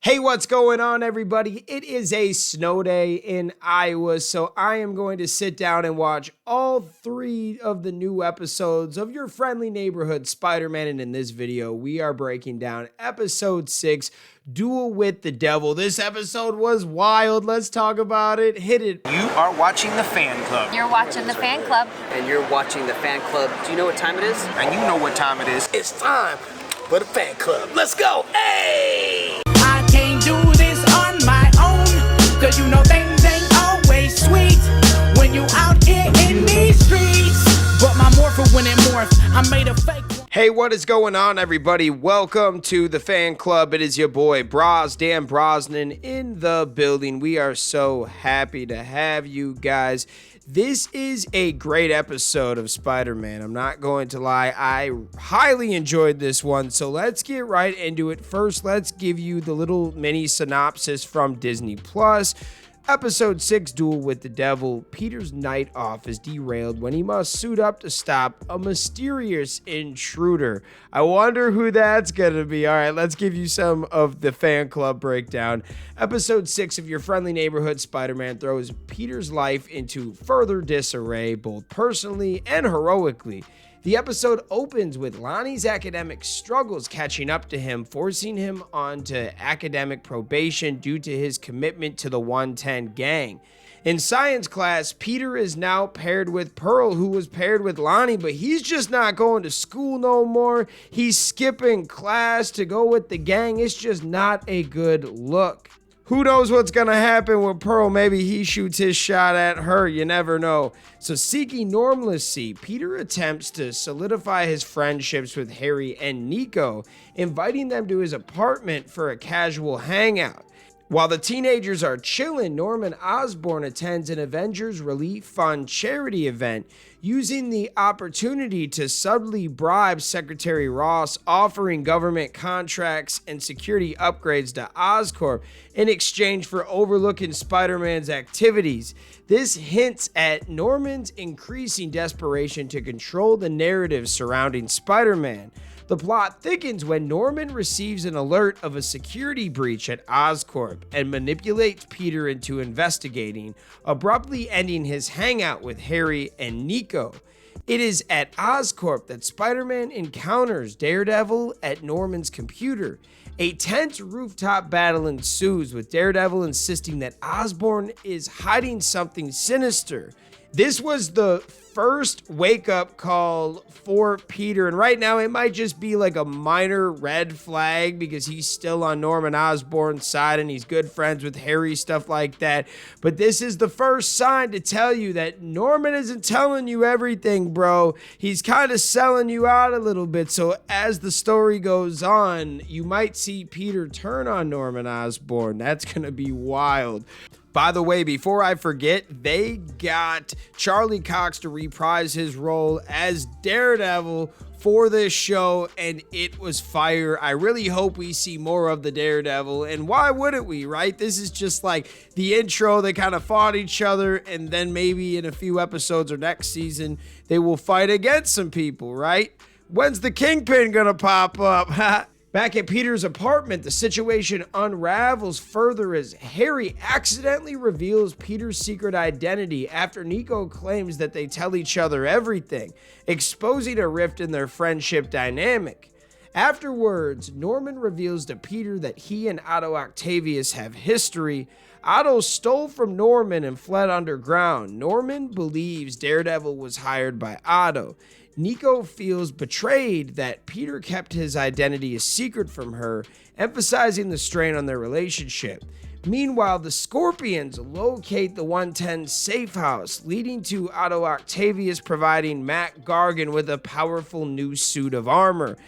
Hey, what's going on, everybody? It is a snow day in Iowa, so I am going to sit down and watch all 3 of the new episodes of your friendly neighborhood Spider-Man, and in this video, we are breaking down episode 6, Duel with the Devil. This episode was wild. Let's talk about it. Hit it. You are watching the fan club. You're watching the fan club. And you're watching the fan club. Do you know what time it is? And you know what time it is. It's time for the fan club. Let's go. Hey! I can't do this on my own, cause you know things ain't always sweet when you out here in these streets. But my morpher when it morphed, I made a fake one. Hey, what is going on, everybody? Welcome to the fan club. It is your boy Dan Brosnan in the building. We are so happy to have you guys. This is a great episode of Spider-Man. I'm not going to lie. I highly enjoyed this one. So let's get right into it. First, let's give you the little mini synopsis from Disney Plus. Episode 6, Duel with the Devil. Peter's night off is derailed when he must suit up to stop a mysterious intruder. I wonder who that's going to be. All right, let's give you some of the fan club breakdown. Episode 6 of your friendly neighborhood Spider-Man throws Peter's life into further disarray, both personally and heroically. The episode opens with Lonnie's academic struggles catching up to him, forcing him onto academic probation due to his commitment to the 110 gang. In science class, Peter is now paired with Pearl, who was paired with Lonnie, but he's just not going to school no more. He's skipping class to go with the gang. It's just not a good look. Who knows what's going to happen with Pearl? Maybe he shoots his shot at her. You never know. So seeking normalcy, Peter attempts to solidify his friendships with Harry and Nico, inviting them to his apartment for a casual hangout. While the teenagers are chilling, Norman Osborn attends an Avengers Relief Fund charity event, using the opportunity to subtly bribe Secretary Ross, offering government contracts and security upgrades to Oscorp in exchange for overlooking Spider-Man's activities. This hints at Norman's increasing desperation to control the narrative surrounding Spider-Man. The plot thickens when Norman receives an alert of a security breach at Oscorp and manipulates Peter into investigating, abruptly ending his hangout with Harry and Nico. It is at Oscorp that Spider-Man encounters Daredevil at Norman's computer. A tense rooftop battle ensues, with Daredevil insisting that Osborn is hiding something sinister. This was the first wake-up call for Peter, and right now it might just be like a minor red flag because he's still on Norman Osborn's side and he's good friends with Harry, stuff like that. But this is the first sign to tell you that Norman isn't telling you everything, bro. He's kind of selling you out a little bit. So as the story goes on, you might see Peter turn on Norman Osborn. That's going to be wild. By the way, before I forget, they got Charlie Cox to reprise his role as Daredevil for this show, and it was fire. I really hope we see more of the Daredevil, and why wouldn't we, right? This is just like the intro. They kind of fought each other, and then maybe in a few episodes or next season, they will fight against some people, right? When's the Kingpin gonna pop up? Back at Peter's apartment, the situation unravels further as Harry accidentally reveals Peter's secret identity after Nico claims that they tell each other everything, exposing a rift in their friendship dynamic. Afterwards, Norman reveals to Peter that he and Otto Octavius have history. Otto stole from Norman and fled underground. Norman believes Daredevil was hired by Otto. Nico feels betrayed that Peter kept his identity a secret from her, emphasizing the strain on their relationship. Meanwhile, the Scorpions locate the 110 safe house, leading to Otto Octavius providing Matt Gargan with a powerful new suit of armor.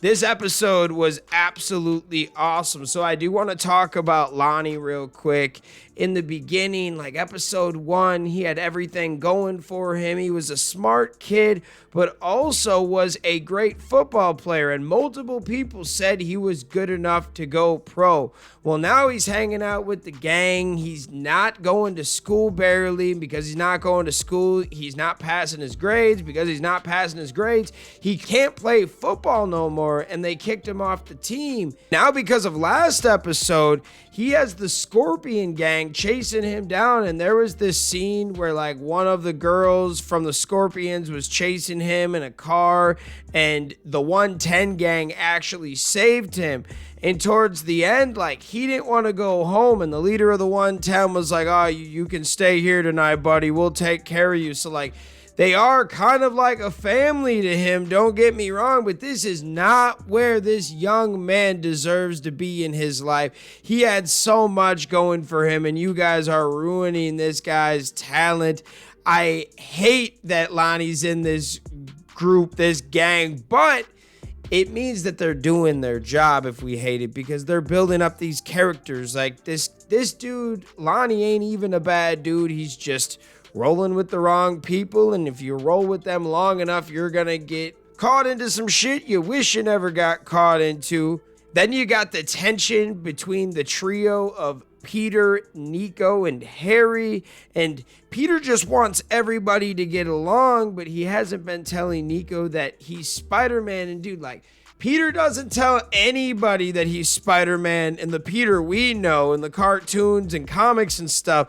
This episode was absolutely awesome. So I do want to talk about Lonnie real quick. In the beginning, like episode 1, he had everything going for him. He was a smart kid, but also was a great football player. And multiple people said he was good enough to go pro. Well, now he's hanging out with the gang. He's not going to school barely. Because he's not going to school, he's not passing his grades. Because he's not passing his grades, he can't play football no more. anymore, and they kicked him off the team. Now, because of last episode, he has the Scorpion gang chasing him down, and there was this scene where like one of the girls from the Scorpions was chasing him in a car, and the 110 gang actually saved him. And towards the end, like, he didn't want to go home, and the leader of the 110 was like, oh, you can stay here tonight, buddy, we'll take care of you. So like, they are kind of like a family to him, don't get me wrong, but this is not where this young man deserves to be in his life. He had so much going for him, and you guys are ruining this guy's talent. I hate that Lonnie's in this group, this gang, but it means that they're doing their job if we hate it, because they're building up these characters. Like this dude, Lonnie ain't even a bad dude. He's just rolling with the wrong people, and if you roll with them long enough, you're gonna get caught into some shit you wish you never got caught into. Then you got the tension between the trio of Peter, Nico, and Harry, and Peter just wants everybody to get along, but he hasn't been telling Nico that he's Spider-Man. And dude, like, Peter doesn't tell anybody that he's Spider-Man, and the Peter we know in the cartoons and comics and stuff.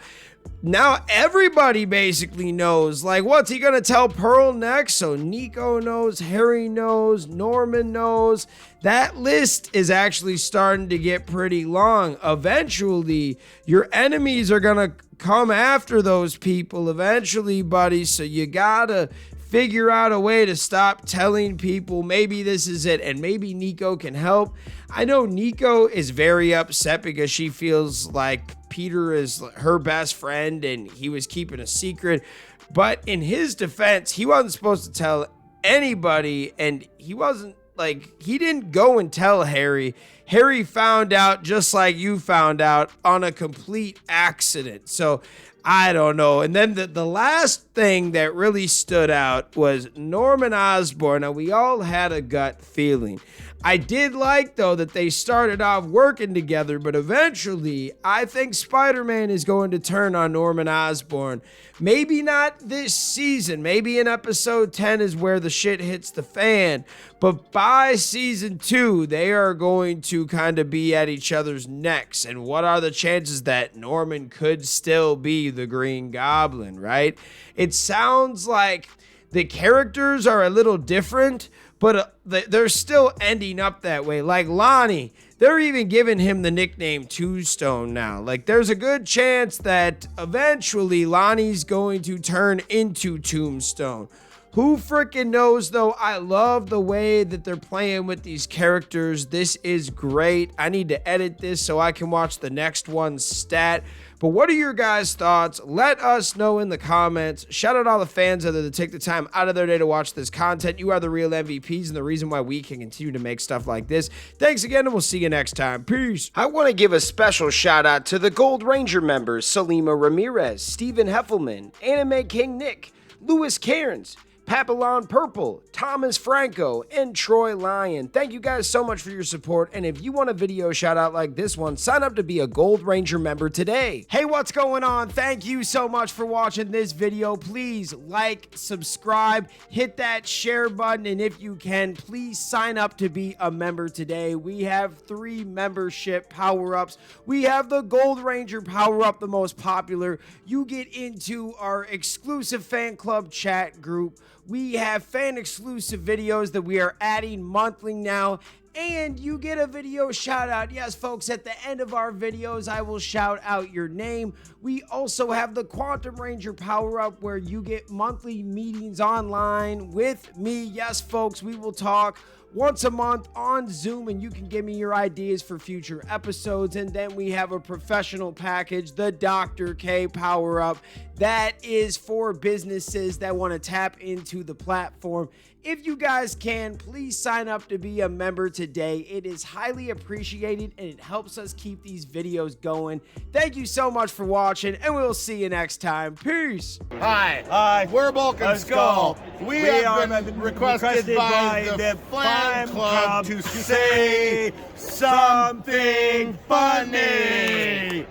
Now everybody basically knows. Like, what's he gonna tell Pearl next? So Nico knows, Harry knows, Norman knows. That list is actually starting to get pretty long. Eventually, your enemies are gonna come after those people eventually, buddy. So you gotta figure out a way to stop telling people maybe this is it, and maybe Nico can help. I know Nico is very upset because she feels like Peter is her best friend and he was keeping a secret. But in his defense, he wasn't supposed to tell anybody, and he didn't go and tell Harry. Harry found out just like you found out, on a complete accident. So I don't know. And then the last thing that really stood out was Norman Osborn. Now, we all had a gut feeling. I did like, though, that they started off working together, but eventually I think Spider-Man is going to turn on Norman Osborn. Maybe not this season. Maybe in episode 10 is where the shit hits the fan. But by season 2, they are going to kind of be at each other's necks. And what are the chances that Norman could still be the Green Goblin, right? It sounds like the characters are a little different, but they're still ending up that way. Like Lonnie, they're even giving him the nickname Tombstone now. Like, there's a good chance that eventually Lonnie's going to turn into Tombstone. Who freaking knows, though? I love the way that they're playing with these characters. This is great. I need to edit this so I can watch the next one stat. But what are your guys' thoughts? Let us know in the comments. Shout out all the fans that take the time out of their day to watch this content. You are the real MVPs and the reason why we can continue to make stuff like this. Thanks again, and we'll see you next time. Peace. I want to give a special shout out to the Gold Ranger members, Salima Ramirez, Stephen Heffelman, Anime King Nick, Louis Cairns, Papillon Purple, Thomas Franco, and Troy Lyon. Thank you guys so much for your support, and if you want a video shout out like this one, sign up to be a Gold Ranger member today. Hey, what's going on? Thank you so much for watching this video. Please like, subscribe, hit that share button, and if you can, please sign up to be a member today. We have 3 membership power-ups. We have the Gold Ranger power-up, the most popular. You get into our exclusive fan club chat group. We have fan-exclusive videos that we are adding monthly now, and you get a video shout-out. Yes, folks, at the end of our videos, I will shout out your name. We also have the Quantum Ranger power-up, where you get monthly meetings online with me. Yes, folks, we will talk once a month on Zoom, and you can give me your ideas for future episodes. And then we have a professional package, the Dr. K Power Up, that is for businesses that want to tap into the platform. If you guys can, please sign up to be a member today. It is highly appreciated, and it helps us keep these videos going. Thank you so much for watching, and we'll see you next time. Peace. Hi, we're Bulk and Skull. We have been requested by the fan club to say something funny.